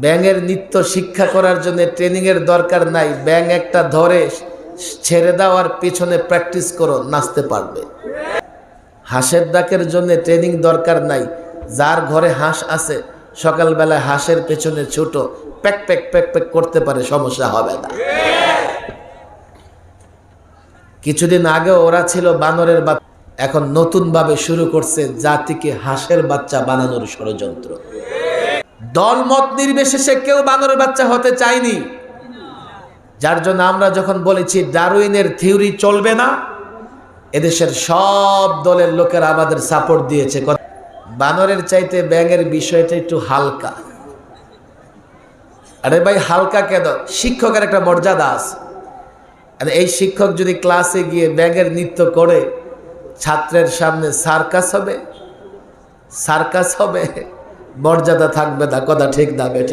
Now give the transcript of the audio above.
ব্যাঙের নৃত্য শিক্ষা করার জন্য ট্রেনিংয়ের দরকার নাই। ব্যাঙ একটা ধরে ছেড়ে দাও আর পিছনে প্র্যাকটিস করো, নাচতে পারবে। হাঁসের ডাকের জন্য ট্রেনিং দরকার নাই। যার ঘরে হাঁস আছে সকালবেলায় হাঁসের পেছনে ছোট প্যাক প্যাক প্যাক প্যাক করতে পারে, সমস্যা হবে না। কিছুদিন আগে ওরা ছিল বানরের বাচ্চা, এখন নতুন ভাবে শুরু করছে জাতিকে হাঁসের বাচ্চা বানানোর ষড়যন্ত্র। দলমত নির্বিশেষে কেউ বানরের বাচ্চা হতে চায়নি, যার জন্য আমরা যখন বলেছি ডারউইনের থিওরি চলবে না, এদেশের সব দলের লোকেরা আমাদের সাপোর্ট দিয়েছে। বানরের চাইতে ব্যাঙের বিষয়টা একটু হালকা। আরে ভাই হালকা কেন? শিক্ষকের একটা মর্যাদা আছে। আর এই শিক্ষক যদি ক্লাসে গিয়ে ব্যাঙের নৃত্য করে ছাত্রের সামনে সার্কাস হবে, মর্যাদা থাকবে না। কথা ঠিক না?